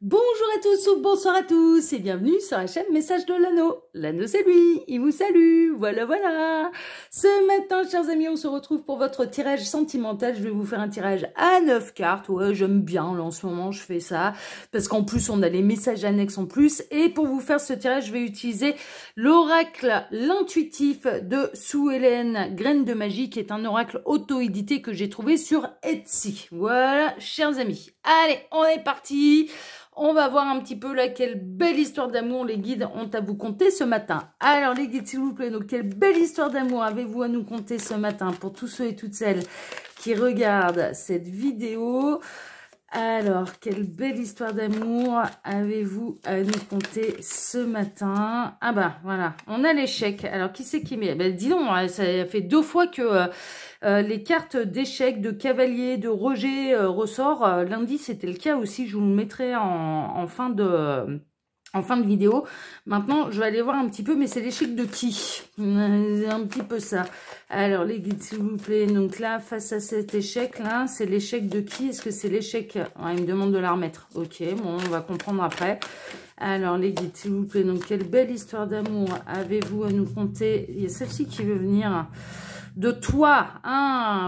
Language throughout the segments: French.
Bonjour à tous ou bonsoir à tous et bienvenue sur la chaîne Message de l'Anneau. L'Anneau c'est lui, il vous salue, voilà. Ce matin, chers amis, on se retrouve pour votre tirage sentimental. Je vais vous faire un tirage à 9 cartes. Ouais, j'aime bien, là en ce moment je fais ça. Parce qu'en plus, on a les messages annexes en plus. Et pour vous faire ce tirage, je vais utiliser l'oracle l'intuitif de Sue Ellen Graine de Magie, qui est un oracle auto-édité que j'ai trouvé sur Etsy. Voilà, chers amis. Allez, on est parti. On va voir un petit peu là quelle belle histoire d'amour les guides ont à vous conter ce matin. Alors les guides s'il vous plaît, donc quelle belle histoire d'amour avez-vous à nous conter ce matin pour tous ceux et toutes celles qui regardent cette vidéo. Alors, quelle belle histoire d'amour avez-vous à nous conter ce matin? Ah bah voilà, on a l'échec. Alors, qui c'est qui met? Ben, dis donc, ça fait 2 fois que les cartes d'échec, de cavalier, de rejet ressort. Lundi, c'était le cas aussi. Je vous le mettrai en fin de vidéo. Maintenant, je vais aller voir un petit peu, mais c'est l'échec de qui? Un petit peu ça. Alors, les guides, s'il vous plaît. Donc là, face à cet échec-là, c'est l'échec de qui? Est-ce que c'est l'échec? Il me demande de la remettre. Ok, bon, on va comprendre après. Alors, les guides, s'il vous plaît. Donc, quelle belle histoire d'amour avez-vous à nous conter? Il y a celle-ci qui veut venir. De toi,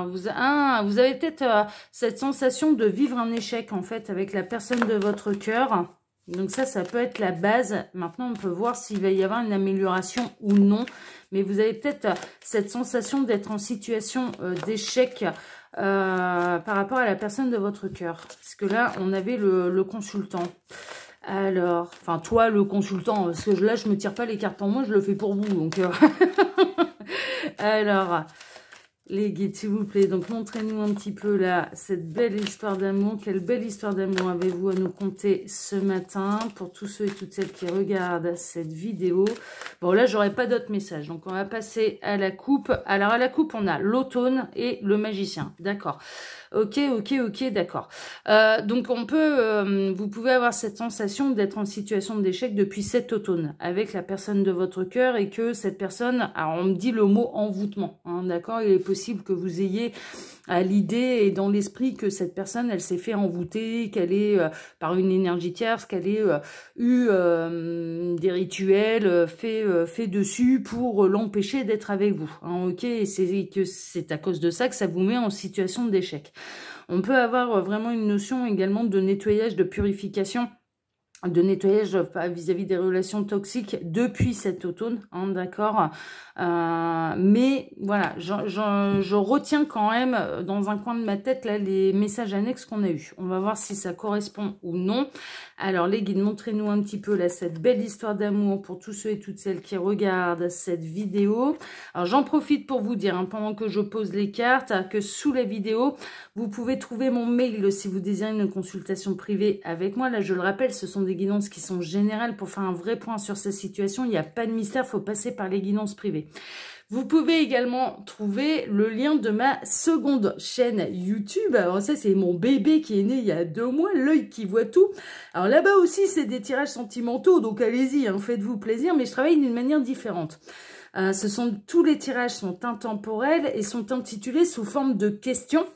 vous avez peut-être cette sensation de vivre un échec, en fait, avec la personne de votre cœur. Donc ça peut être la base. Maintenant, on peut voir s'il va y avoir une amélioration ou non. Mais vous avez peut-être cette sensation d'être en situation d'échec par rapport à la personne de votre cœur. Parce que là, on avait le consultant. Alors, enfin, toi, le consultant, parce que là, je me tire pas les cartes en moi, je le fais pour vous. Donc, alors... Les guides, s'il vous plaît, donc montrez-nous un petit peu là, cette belle histoire d'amour. Quelle belle histoire d'amour avez-vous à nous conter ce matin pour tous ceux et toutes celles qui regardent cette vidéo? Bon, là, j'aurai pas d'autres messages, donc on va passer à la coupe. Alors, à la coupe, on a l'automne et le magicien, d'accord. Ok, d'accord. Donc, on peut, vous pouvez avoir cette sensation d'être en situation d'échec depuis cet automne avec la personne de votre cœur et que cette personne, alors on me dit le mot envoûtement, hein, d'accord. Il est possible que vous ayez à l'idée et dans l'esprit que cette personne, elle s'est fait envoûter, qu'elle est par une énergie tierce, qu'elle ait eu des rituels fait dessus pour l'empêcher d'être avec vous. Hein, ok, et c'est à cause de ça que ça vous met en situation d'échec. On peut avoir vraiment une notion également de nettoyage, de purification, de nettoyage vis-à-vis des relations toxiques depuis cet automne, hein, d'accord. Mais voilà, je retiens quand même dans un coin de ma tête là les messages annexes qu'on a eus. On va voir si ça correspond ou non. Alors les guides, montrez-nous un petit peu là cette belle histoire d'amour pour tous ceux et toutes celles qui regardent cette vidéo. Alors j'en profite pour vous dire, hein, pendant que je pose les cartes, que sous la vidéo, vous pouvez trouver mon mail si vous désirez une consultation privée avec moi. Là, je le rappelle, ce sont des guidances qui sont générales pour faire un vrai point sur cette situation. Il n'y a pas de mystère, il faut passer par les guidances privées. Vous pouvez également trouver le lien de ma seconde chaîne YouTube. Alors ça, c'est mon bébé qui est né il y a 2 mois, l'œil qui voit tout. Alors là-bas aussi, c'est des tirages sentimentaux, donc allez-y, hein, faites-vous plaisir, mais je travaille d'une manière différente. Tous les tirages sont intemporels et sont intitulés sous forme de questions.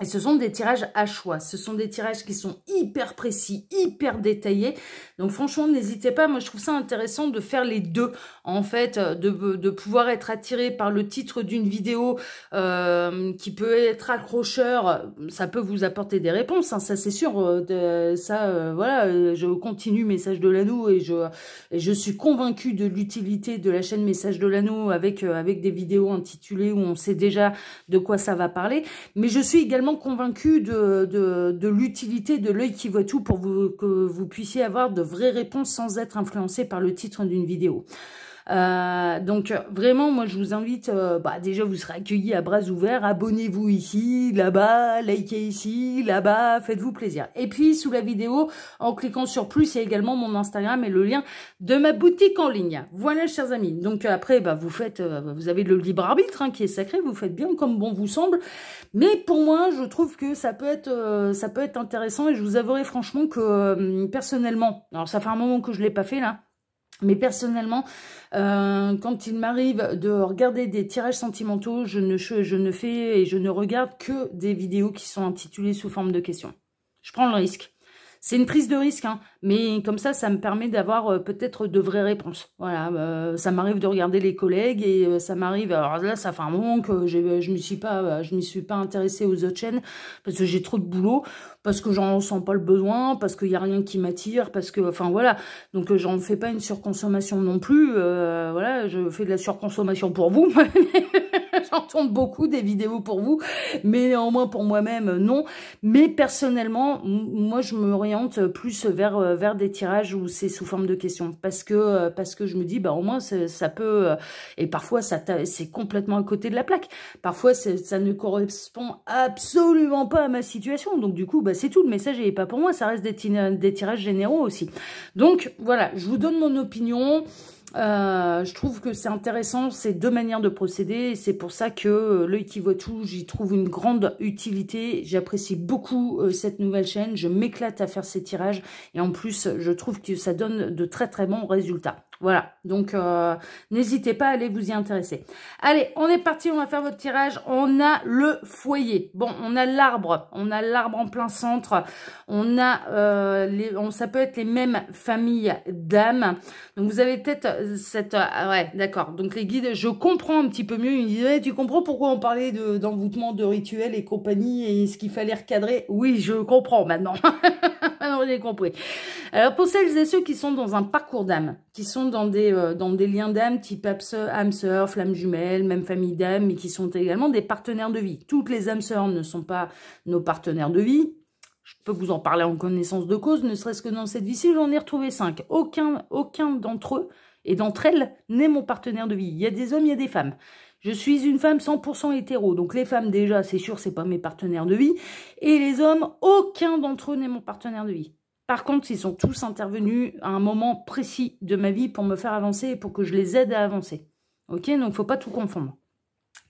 Et ce sont des tirages à choix. Ce sont des tirages qui sont hyper précis, hyper détaillés. Donc franchement, n'hésitez pas. Moi, je trouve ça intéressant de faire les deux. En fait, de pouvoir être attiré par le titre d'une vidéo qui peut être accrocheur. Ça peut vous apporter des réponses, hein, ça c'est sûr. Voilà, je continue Message de l'Anneau et je suis convaincue de l'utilité de la chaîne Message de l'Anneau avec des vidéos intitulées où on sait déjà de quoi ça va parler. Mais je suis également convaincue de l'utilité de l'œil qui voit tout pour que vous puissiez avoir de vraies réponses sans être influencé par le titre d'une vidéo. Donc vraiment, moi je vous invite, déjà vous serez accueillis à bras ouverts, abonnez-vous ici, là-bas, likez ici, là-bas, faites-vous plaisir. Et puis sous la vidéo, en cliquant sur plus, il y a également mon Instagram et le lien de ma boutique en ligne. Voilà chers amis, donc après vous avez le libre arbitre, hein, qui est sacré, vous faites bien comme bon vous semble, mais pour moi je trouve que ça peut être intéressant et je vous avouerai franchement que personnellement, alors ça fait un moment que je l'ai pas fait là, mais personnellement, quand il m'arrive de regarder des tirages sentimentaux, je ne fais et je ne regarde que des vidéos qui sont intitulées sous forme de questions. Je prends le risque. C'est une prise de risque, hein, mais comme ça me permet d'avoir peut-être de vraies réponses. Voilà, ça m'arrive de regarder les collègues et ça m'arrive. Alors là, ça fait un moment que je m'y suis pas intéressée aux autres chaînes parce que j'ai trop de boulot, parce que j'en ressens pas le besoin, parce qu'il y a rien qui m'attire, parce que, enfin voilà. Donc j'en fais pas une surconsommation non plus. Voilà, je fais de la surconsommation pour vous. J'en tourne beaucoup des vidéos pour vous, mais néanmoins pour moi-même, non. Mais personnellement, moi, je m'oriente plus vers des tirages où c'est sous forme de questions. Parce que je me dis, bah, au moins, ça peut... et parfois, c'est complètement à côté de la plaque. Parfois, ça ne correspond absolument pas à ma situation. Donc, du coup, bah, c'est tout. Le message n'est pas pour moi. Ça reste des tirages généraux aussi. Donc, voilà, je vous donne mon opinion. Je trouve que c'est intéressant, c'est deux manières de procéder, et c'est pour ça que l'œil qui voit tout, j'y trouve une grande utilité. J'apprécie beaucoup cette nouvelle chaîne, je m'éclate à faire ces tirages, et en plus, je trouve que ça donne de très très bons résultats. Voilà, donc n'hésitez pas à aller vous y intéresser. Allez, on est parti, on va faire votre tirage. On a le foyer. Bon, on a l'arbre en plein centre. On a, ça peut être les mêmes familles d'âmes. Donc vous avez peut-être ouais, d'accord. Donc les guides, je comprends un petit peu mieux. Ils me disaient, tu comprends pourquoi on parlait d'envoûtement, de rituels et compagnie et ce qu'il fallait recadrer? Oui, je comprends maintenant. Maintenant, j'ai compris. Alors pour celles et ceux qui sont dans un parcours d'âme, qui sont dans des liens d'âme type âme sœur, flamme jumelle, même famille d'âme, mais qui sont également des partenaires de vie. Toutes les âmes sœurs ne sont pas nos partenaires de vie. Je peux vous en parler en connaissance de cause, ne serait-ce que dans cette vie-ci, j'en ai retrouvé 5. Aucun d'entre eux et d'entre elles n'est mon partenaire de vie. Il y a des hommes, il y a des femmes. Je suis une femme 100% hétéro. Donc les femmes, déjà, c'est sûr, c'est pas mes partenaires de vie. Et les hommes, aucun d'entre eux n'est mon partenaire de vie. Par contre, ils sont tous intervenus à un moment précis de ma vie pour me faire avancer et pour que je les aide à avancer. Ok, donc il ne faut pas tout confondre.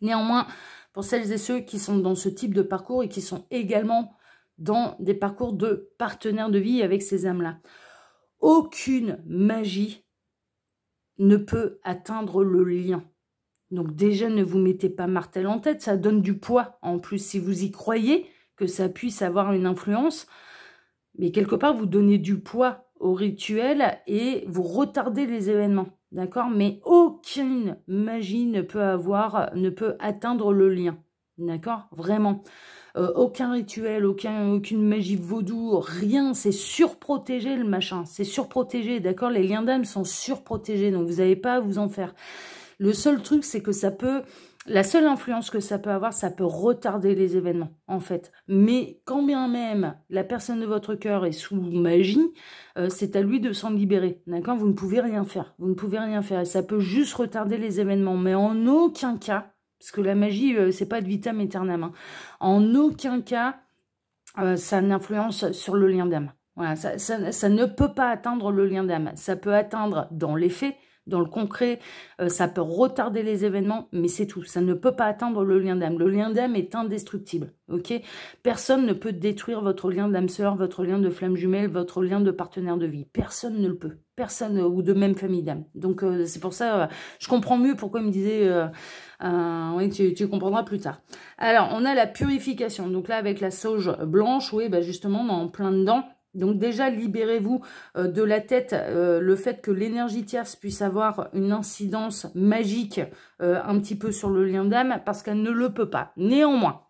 Néanmoins, pour celles et ceux qui sont dans ce type de parcours et qui sont également dans des parcours de partenaires de vie avec ces âmes-là, aucune magie ne peut atteindre le lien. Donc déjà, ne vous mettez pas martel en tête, ça donne du poids. En plus, si vous y croyez que ça puisse avoir une influence, mais quelque part, vous donnez du poids au rituel et vous retardez les événements, d'accord? Mais aucune magie ne peut atteindre le lien, d'accord? Vraiment. Aucun rituel, aucune magie vaudou, rien, c'est surprotégé le machin, c'est surprotégé, d'accord? Les liens d'âme sont surprotégés, donc vous n'avez pas à vous en faire. Le seul truc, c'est que la seule influence que ça peut avoir, ça peut retarder les événements, en fait. Mais quand bien même la personne de votre cœur est sous magie, c'est à lui de s'en libérer, d'accord? Vous ne pouvez rien faire, vous ne pouvez rien faire. Et ça peut juste retarder les événements, mais en aucun cas, parce que la magie, c'est pas de vitam aeternam, hein, en aucun cas, ça n'influence sur le lien d'âme. Voilà, ça ne peut pas atteindre le lien d'âme. Ça peut atteindre dans les faits, dans le concret, ça peut retarder les événements, mais c'est tout. Ça ne peut pas atteindre le lien d'âme. Le lien d'âme est indestructible, ok? Personne ne peut détruire votre lien d'âme sœur, votre lien de flamme jumelle, votre lien de partenaire de vie. Personne ne le peut. Personne, ou de même famille d'âme. Donc, c'est pour ça, je comprends mieux pourquoi il me disait... oui, tu comprendras plus tard. Alors, on a la purification. Donc là, avec la sauge blanche, oui, bah justement, on est en plein dedans. Donc déjà, libérez-vous de la tête le fait que l'énergie tierce puisse avoir une incidence magique un petit peu sur le lien d'âme, parce qu'elle ne le peut pas. Néanmoins,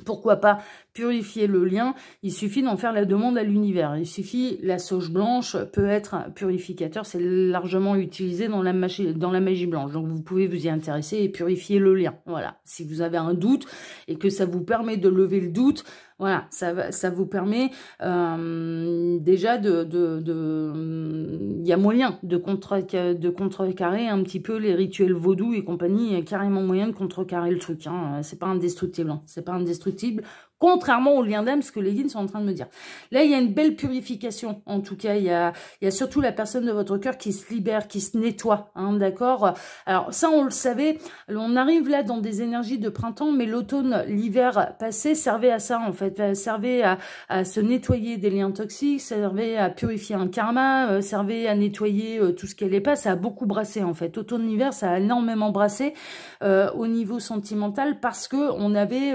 pourquoi pas purifier le lien? Il suffit d'en faire la demande à l'univers. Il suffit, la sauge blanche peut être un purificateur, c'est largement utilisé dans la magie blanche. Donc vous pouvez vous y intéresser et purifier le lien. Voilà. Si vous avez un doute et que ça vous permet de lever le doute, voilà, ça vous permet déjà il y a moyen de contrecarrer un petit peu les rituels vaudous et compagnie. Il y a carrément moyen de contrecarrer le truc. Hein. C'est pas indestructible. Hein. C'est pas indestructible. Contrairement au lien d'âme, ce que les guides sont en train de me dire. Là, il y a une belle purification. En tout cas, il y a surtout la personne de votre cœur qui se libère, qui se nettoie. Hein, d'accord? Alors, ça, on le savait. On arrive là dans des énergies de printemps, mais l'automne, l'hiver passé servait à ça, en fait. Servait à se nettoyer des liens toxiques, servait à purifier un karma, servait à nettoyer tout ce qui n'allait pas. Ça a beaucoup brassé, en fait. Automne-hiver, ça a énormément brassé au niveau sentimental, parce que on avait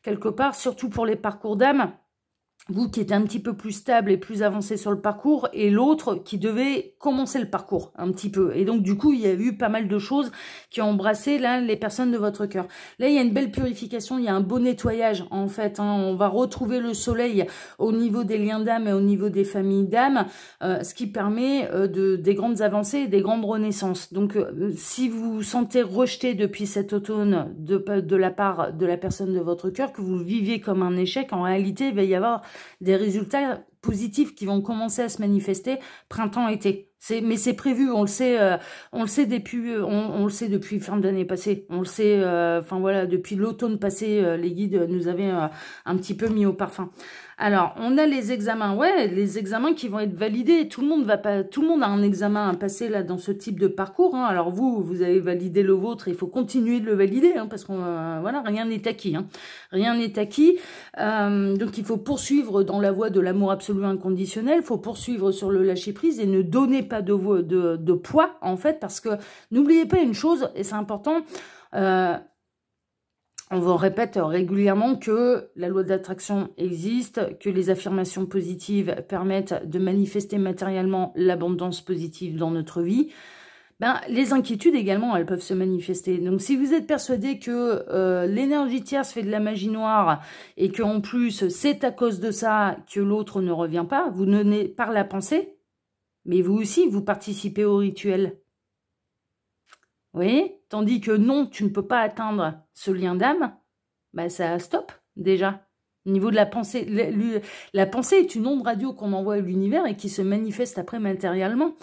quelque part, surtout pour les parcours d'âme, vous qui êtes un petit peu plus stable et plus avancé sur le parcours, et l'autre qui devait commencer le parcours un petit peu. Et donc du coup, il y a eu pas mal de choses qui ont embrassé là les personnes de votre cœur. Là, il y a une belle purification, il y a un beau nettoyage en fait. Hein. On va retrouver le soleil au niveau des liens d'âme et au niveau des familles d'âme, ce qui permet des grandes avancées et des grandes renaissances. Donc si vous vous sentez rejeté depuis cet automne de la part de la personne de votre cœur, que vous viviez comme un échec, en réalité, il va y avoir des résultats positifs qui vont commencer à se manifester printemps-été. Mais c'est prévu, on le sait depuis, on le sait depuis fin d'année passée, on le sait, enfin voilà, depuis l'automne passé, les guides nous avaient un petit peu mis au parfum. Alors, on a les examens, ouais, les examens qui vont être validés. Tout le monde a un examen à passer là dans ce type de parcours. Hein. Alors vous avez validé le vôtre, il faut continuer de le valider, hein, parce qu'on voilà, rien n'est acquis. Hein. Rien n'est acquis. Donc il faut poursuivre dans la voie de l'amour absolu inconditionnel. Il faut poursuivre sur le lâcher prise et ne donnez pas de poids en fait, parce que n'oubliez pas une chose, et c'est important. On vous répète régulièrement que la loi d'attraction existe, que les affirmations positives permettent de manifester matériellement l'abondance positive dans notre vie. Ben, les inquiétudes également, elles peuvent se manifester. Donc si vous êtes persuadé que l'énergie tierce fait de la magie noire et qu'en plus c'est à cause de ça que l'autre ne revient pas, vous donnez par la pensée, mais vous aussi vous participez au rituel. Vous voyez? Tandis que non, tu ne peux pas atteindre ce lien d'âme, bah ça stop déjà. Au niveau de la pensée, la pensée est une onde radio qu'on envoie à l'univers et qui se manifeste après matériellement.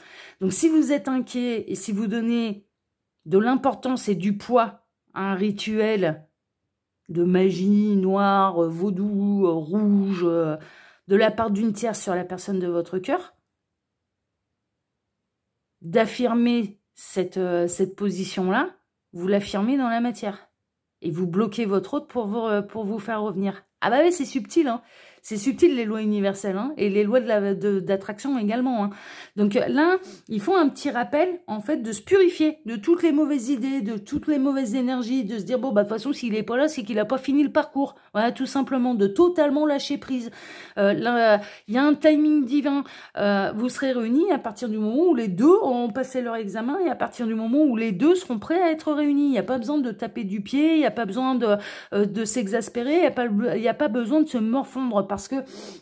Donc si vous êtes inquiet et si vous donnez de l'importance et du poids à un rituel de magie noire, vaudou, rouge, de la part d'une tierce sur la personne de votre cœur, d'affirmer cette position-là, vous l'affirmez dans la matière. Et vous bloquez votre autre pour vous faire revenir. Ah bah oui, c'est subtil, hein. C'est subtil les lois universelles, hein, et les lois d'attraction également. Hein. Donc là, il faut un petit rappel, en fait, de se purifier de toutes les mauvaises idées, de toutes les mauvaises énergies, de se dire, bon, bah de toute façon, s'il n'est pas là, c'est qu'il n'a pas fini le parcours. Voilà, tout simplement, de totalement lâcher prise. Là, il y a un timing divin. Vous serez réunis à partir du moment où les deux ont passé leur examen et à partir du moment où les deux seront prêts à être réunis. Il n'y a pas besoin de taper du pied, il n'y a pas besoin de s'exaspérer, il n'y a pas besoin de se morfondre, parce que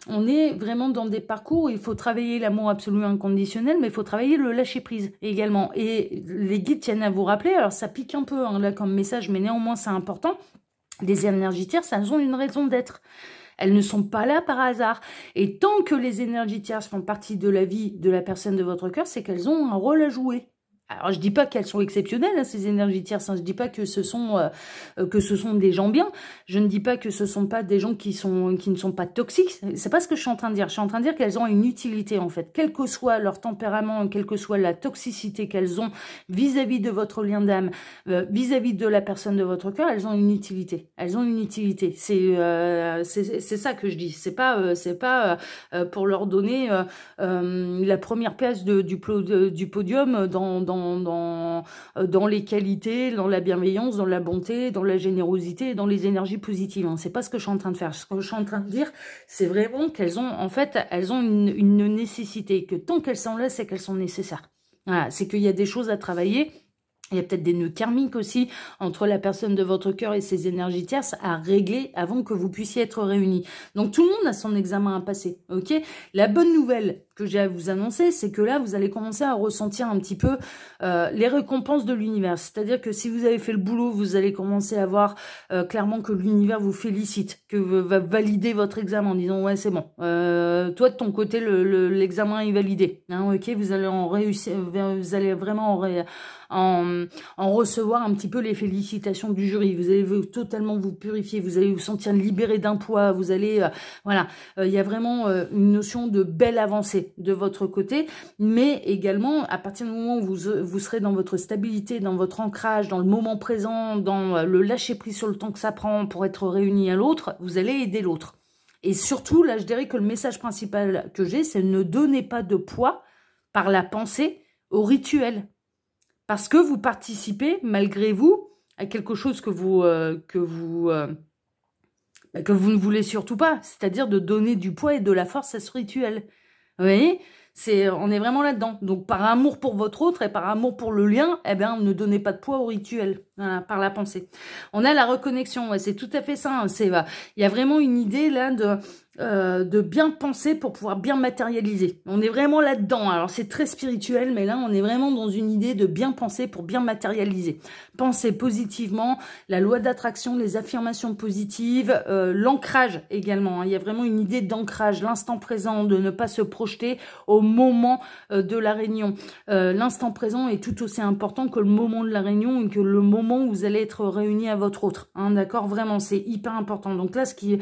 on est vraiment dans des parcours où il faut travailler l'amour absolu inconditionnel, mais il faut travailler le lâcher prise également. Et les guides tiennent à vous rappeler, alors ça pique un peu hein, là comme message, mais néanmoins c'est important, les énergies tierces, elles ont une raison d'être. Elles ne sont pas là par hasard. Et tant que les énergies tierces font partie de la vie de la personne de votre cœur, c'est qu'elles ont un rôle à jouer. Alors, je dis pas qu'elles sont exceptionnelles, hein, ces énergies tierces. Hein. Je dis pas que ce sont des gens bien. Je ne dis pas que ce sont pas des gens qui ne sont pas toxiques. C'est pas ce que je suis en train de dire. Je suis en train de dire qu'elles ont une utilité, en fait. Quel que soit leur tempérament, quelle que soit la toxicité qu'elles ont vis-à-vis de votre lien d'âme, vis-à-vis de la personne de votre cœur, elles ont une utilité. Elles ont une utilité. C'est ça que je dis. C'est pas pour leur donner la première place du podium dans les qualités, dans la bienveillance, dans la bonté, dans la générosité, dans les énergies positives. Hein. C'est pas ce que je suis en train de faire. Ce que je suis en train de dire, c'est vraiment qu'elles ont, en fait, elles ont une nécessité, que tant qu'elles sont là, c'est qu'elles sont nécessaires. Voilà, c'est qu'il y a des choses à travailler. Il y a peut-être des nœuds karmiques aussi entre la personne de votre cœur et ses énergies tierces à régler avant que vous puissiez être réunis. Donc tout le monde a son examen à passer, ok? La bonne nouvelle que j'ai à vous annoncer, c'est que là, vous allez commencer à ressentir un petit peu les récompenses de l'univers. C'est-à-dire que si vous avez fait le boulot, vous allez commencer à voir clairement que l'univers vous félicite, que va valider votre examen en disant « Ouais, c'est bon. Toi, de ton côté, l'examen est validé. Hein, ok, vous allez en réussir, vous allez vraiment en recevoir un petit peu les félicitations du jury. Vous allez totalement vous purifier, vous allez vous sentir libéré d'un poids, vous allez... voilà, il y a vraiment une notion de belle avancée de votre côté, mais également, à partir du moment où vous serez dans votre stabilité, dans votre ancrage, dans le moment présent, dans le lâcher-prise sur le temps que ça prend pour être réuni à l'autre, vous allez aider l'autre. Et surtout, là, je dirais que le message principal que j'ai, c'est ne donnez pas de poids par la pensée au rituel. Parce que vous participez, malgré vous, à quelque chose que vous que vous ne voulez surtout pas, c'est-à-dire de donner du poids et de la force à ce rituel. Vous voyez, on est vraiment là-dedans. Donc, par amour pour votre autre et par amour pour le lien, eh bien, ne donnez pas de poids au rituel, voilà, par la pensée. On a la reconnexion, ouais, c'est tout à fait ça. Hein, il y a vraiment une idée là de bien penser pour pouvoir bien matérialiser. On est vraiment là-dedans. Alors, c'est très spirituel, mais là, on est vraiment dans une idée de bien penser pour bien matérialiser. Penser positivement, la loi d'attraction, les affirmations positives, l'ancrage également. Hein. Il y a vraiment une idée d'ancrage, l'instant présent, de ne pas se projeter au moment de la réunion. L'instant présent est tout aussi important que le moment de la réunion et que le moment où vous allez être réunis à votre autre. Hein, d'accord, vraiment, c'est hyper important. Donc là, ce qui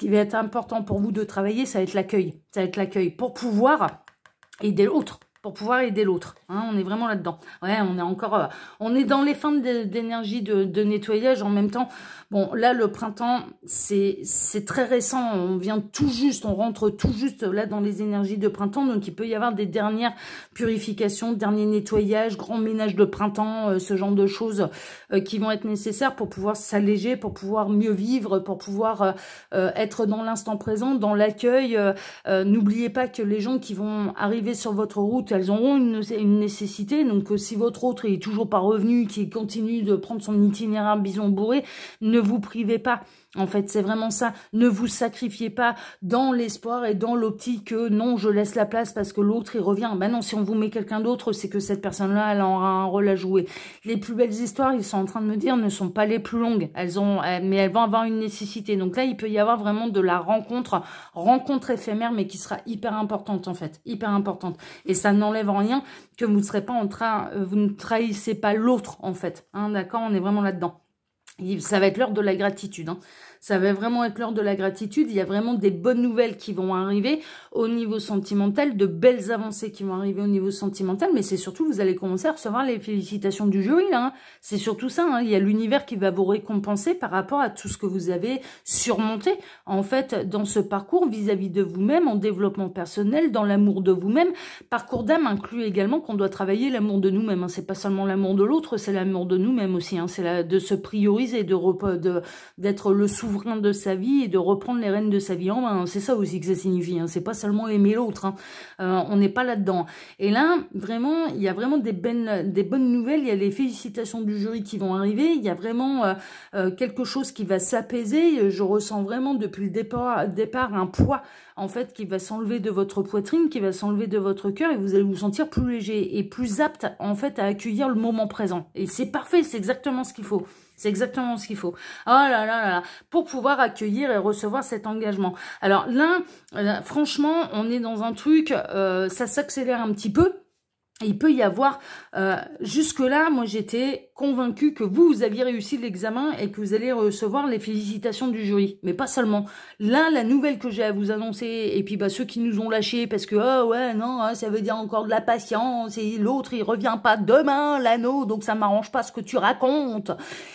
va être important pour vous de travailler, ça va être l'accueil. Ça va être l'accueil pour pouvoir aider l'autre. Pour pouvoir aider l'autre. Hein, on est vraiment là-dedans. Ouais, on est encore... on est dans les fins d'énergie de nettoyage. En même temps, bon, là, le printemps, c'est très récent. On vient tout juste, on rentre tout juste là dans les énergies de printemps. Donc, il peut y avoir des dernières purifications, derniers nettoyages, grand ménage de printemps, ce genre de choses qui vont être nécessaires pour pouvoir s'alléger, pour pouvoir mieux vivre, pour pouvoir être dans l'instant présent, dans l'accueil. N'oubliez pas que les gens qui vont arriver sur votre route, elles auront une nécessité. Donc, si votre autre est toujours pas revenu, qui continue de prendre son itinéraire bison bourré, ne vous privez pas. En fait, c'est vraiment ça. Ne vous sacrifiez pas dans l'espoir et dans l'optique que non, je laisse la place parce que l'autre, il revient. Ben non, si on vous met quelqu'un d'autre, c'est que cette personne-là, elle aura un rôle à jouer. Les plus belles histoires, ils sont en train de me dire, ne sont pas les plus longues. Mais elles vont avoir une nécessité. Donc là, il peut y avoir vraiment de la rencontre éphémère, mais qui sera hyper importante, en fait. Hyper importante. Et ça n'enlève en rien que vous ne serez pas vous ne trahissez pas l'autre, en fait. Hein, d'accord? On est vraiment là-dedans. Ça va être l'heure de la gratitude. Hein. Ça va vraiment être l'heure de la gratitude. Il y a vraiment des bonnes nouvelles qui vont arriver au niveau sentimental, de belles avancées qui vont arriver au niveau sentimental. Mais c'est surtout, vous allez commencer à recevoir les félicitations du jury. Hein. C'est surtout ça. Hein. Il y a l'univers qui va vous récompenser par rapport à tout ce que vous avez surmonté, en fait, dans ce parcours vis-à-vis de vous-même, en développement personnel, dans l'amour de vous-même. Parcours d'âme inclut également qu'on doit travailler l'amour de nous-mêmes. Hein. C'est pas seulement l'amour de l'autre, c'est l'amour de nous-mêmes aussi. Hein. C'est de se prioriser, d'être le souverain de sa vie et de reprendre les rênes de sa vie en main. C'est ça aussi que ça signifie. Hein. C'est pas seulement aimer l'autre. Hein. On n'est pas là-dedans. Et là, vraiment, il y a vraiment des bonnes nouvelles. Il y a les félicitations du jury qui vont arriver. Il y a vraiment quelque chose qui va s'apaiser. Je ressens vraiment depuis le départ un poids, en fait, qui va s'enlever de votre poitrine, qui va s'enlever de votre cœur et vous allez vous sentir plus léger et plus apte, en fait, à accueillir le moment présent. Et c'est parfait. C'est exactement ce qu'il faut. C'est exactement ce qu'il faut. Oh là là là là. Pour pouvoir accueillir et recevoir cet engagement. Alors là, franchement, on est dans un truc, ça s'accélère un petit peu. Il peut y avoir, jusque-là, moi j'étais convaincue que vous aviez réussi l'examen et que vous allez recevoir les félicitations du jury. Mais pas seulement. Là, la nouvelle que j'ai à vous annoncer, et puis bah, ceux qui nous ont lâchés parce que, oh ouais, non, hein, ça veut dire encore de la patience, et l'autre, il revient pas demain, l'anneau, donc ça m'arrange pas ce que tu racontes,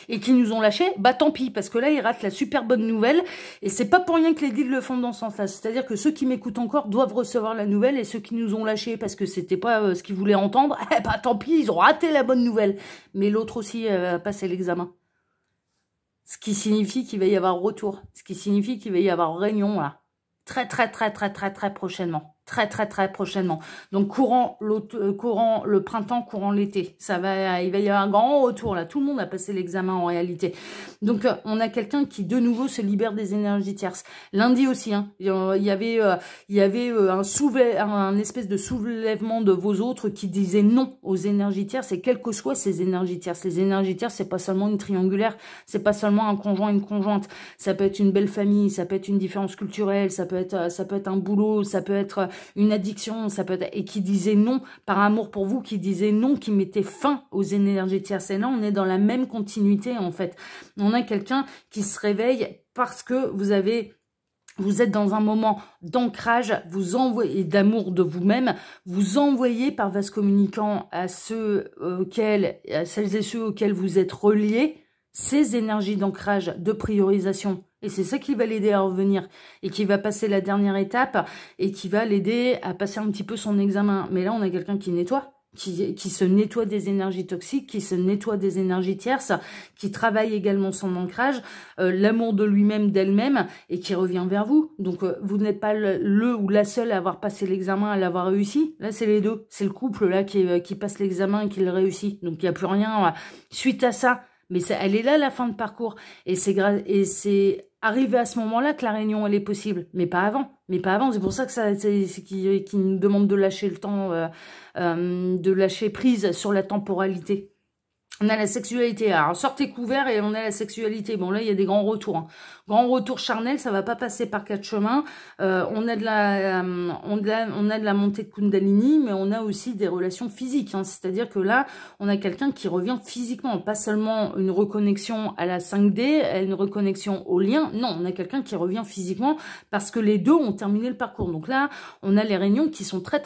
et qui nous ont lâchés, bah tant pis, parce que là, ils ratent la super bonne nouvelle, et c'est pas pour rien que les deals le font dans ce sens-là. C'est-à-dire que ceux qui m'écoutent encore doivent recevoir la nouvelle, et ceux qui nous ont lâchés parce que c'était pas ce qu'ils voulaient entendre, eh bah tant pis, ils ont raté la bonne nouvelle. Mais l'autre aussi a passé l'examen. Ce qui signifie qu'il va y avoir retour. Ce qui signifie qu'il va y avoir réunion là. Très prochainement. Très prochainement. Donc courant le printemps, courant l'été. Il va y avoir un grand retour là. Tout le monde a passé l'examen en réalité. Donc on a quelqu'un qui de nouveau se libère des énergies tierces. Lundi aussi, hein, il y avait un espèce de soulèvement de vos autres qui disaient non aux énergies tierces, et quelles que soient ces énergies tierces. Les énergies tierces, c'est pas seulement une triangulaire, c'est pas seulement un conjoint, une conjointe. Ça peut être une belle famille, ça peut être une différence culturelle, ça peut être un boulot, ça peut être une addiction, ça peut être, et qui disait non par amour pour vous, qui disait non, qui mettait fin aux énergies tierces. Et là, on est dans la même continuité, en fait. On a quelqu'un qui se réveille parce que vous êtes dans un moment d'ancrage, vous envoyez d'amour de vous-même, vous envoyez par vase communicant à celles et ceux auxquels vous êtes reliés, ces énergies d'ancrage, de priorisation. Et c'est ça qui va l'aider à revenir et qui va passer la dernière étape et qui va l'aider à passer un petit peu son examen. Mais là, on a quelqu'un qui nettoie. qui se nettoie des énergies toxiques, qui se nettoie des énergies tierces, qui travaille également son ancrage, l'amour de lui-même, d'elle-même, et qui revient vers vous. Donc, vous n'êtes pas le ou la seule à avoir passé l'examen, à l'avoir réussi. Là, c'est les deux. C'est le couple là qui passe l'examen et qui le réussit. Donc, il n'y a plus rien suite à ça. Mais elle est là, la fin de parcours. Et c'est arrivé à ce moment-là que la réunion, elle est possible. Mais pas avant. Mais pas avant. C'est pour ça que c'est qui nous demande de lâcher le temps, de lâcher prise sur la temporalité. On a la sexualité. Alors, sortez couvert et on a la sexualité. Bon, là, il y a des grands retours. Hein. Grands retours charnels, ça va pas passer par 4 chemins. On a de la montée de Kundalini, mais on a aussi des relations physiques. Hein. C'est-à-dire que là, on a quelqu'un qui revient physiquement. Pas seulement une reconnexion à la 5D, une reconnexion au lien. Non, on a quelqu'un qui revient physiquement parce que les deux ont terminé le parcours. Donc là, on a les réunions qui sont très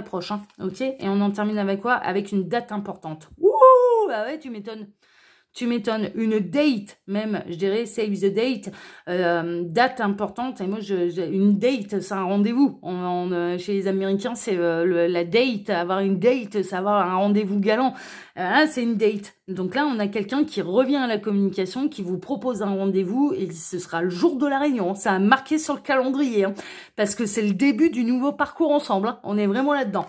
proches. Hein. Ok. Et on en termine avec quoi? Avec une date importante. Wouhou! Bah ouais, tu m'étonnes. Tu m'étonnes. Une date, même, je dirais, save the date, date importante. Et moi, une date, c'est un rendez-vous. Chez les Américains, c'est la date. Avoir une date, c'est avoir un rendez-vous galant. Là, c'est une date. Donc là, on a quelqu'un qui revient à la communication, qui vous propose un rendez-vous et ce sera le jour de la réunion. Ça a marqué sur le calendrier, hein, parce que c'est le début du nouveau parcours ensemble. Hein. On est vraiment là-dedans.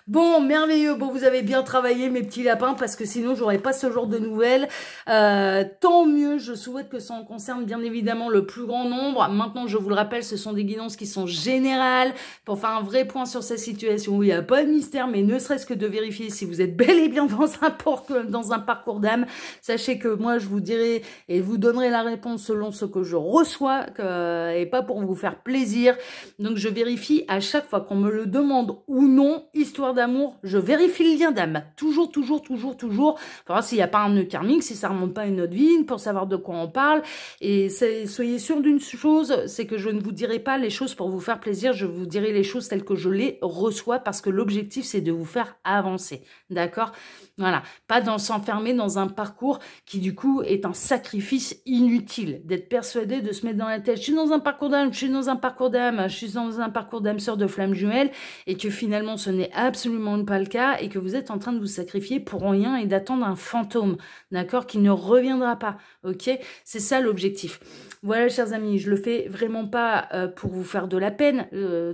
Bon, merveilleux. Bon, vous avez bien travaillé, mes petits lapins, parce que sinon, j'aurais pas ce genre de nouvelles. Tant mieux. Je souhaite que ça en concerne bien évidemment le plus grand nombre. Maintenant, je vous le rappelle, ce sont des guidances qui sont générales pour faire un vrai point sur cette situation où il n'y a pas de mystère, mais ne serait-ce que de vérifier si vous êtes bel et bien dans un parcours d'âme. Sachez que moi, je vous dirai et vous donnerai la réponse selon ce que je reçois et pas pour vous faire plaisir. Donc, je vérifie à chaque fois qu'on me le demande ou non, histoire d'amour, je vérifie le lien d'âme. Toujours. Pour voir s'il n'y a pas un nœud karmique, si ça remonte pas à une autre vie, pour savoir de quoi on parle. Et soyez sûr d'une chose, c'est que je ne vous dirai pas les choses pour vous faire plaisir, je vous dirai les choses telles que je les reçois parce que l'objectif, c'est de vous faire avancer. D'accord? Voilà. Pas s'enfermer dans un parcours qui, du coup, est un sacrifice inutile. D'être persuadé, de se mettre dans la tête, je suis dans un parcours d'âme, je suis dans un parcours d'âme, je suis dans un parcours d'âme sœur de flamme jumelle, et que finalement, ce n'est absolument pas le cas, et que vous êtes en train de vous sacrifier pour rien et d'attendre un fantôme, d'accord, qui ne reviendra pas, ok? C'est ça l'objectif. Voilà, chers amis, je le fais vraiment pas pour vous faire de la peine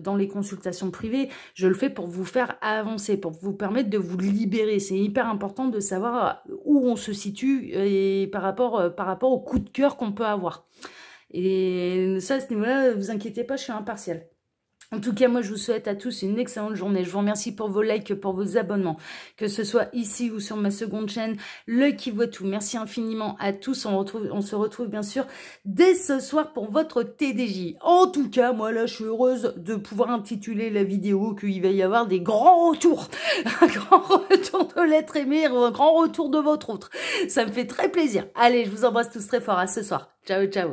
dans les consultations privées, je le fais pour vous faire avancer, pour vous permettre de vous libérer. C'est hyper important de savoir où on se situe et par rapport au coup de cœur qu'on peut avoir. Et ça, à ce niveau-là, vous inquiétez pas, je suis impartiale. En tout cas, moi, je vous souhaite à tous une excellente journée. Je vous remercie pour vos likes, pour vos abonnements, que ce soit ici ou sur ma seconde chaîne, l'œil qui voit tout. Merci infiniment à tous. On se retrouve bien sûr dès ce soir pour votre TDJ. En tout cas, moi, là, je suis heureuse de pouvoir intituler la vidéo qu'il va y avoir des grands retours. Un grand retour de l'être aimé, un grand retour de votre autre. Ça me fait très plaisir. Allez, je vous embrasse tous très fort. À ce soir. Ciao, ciao.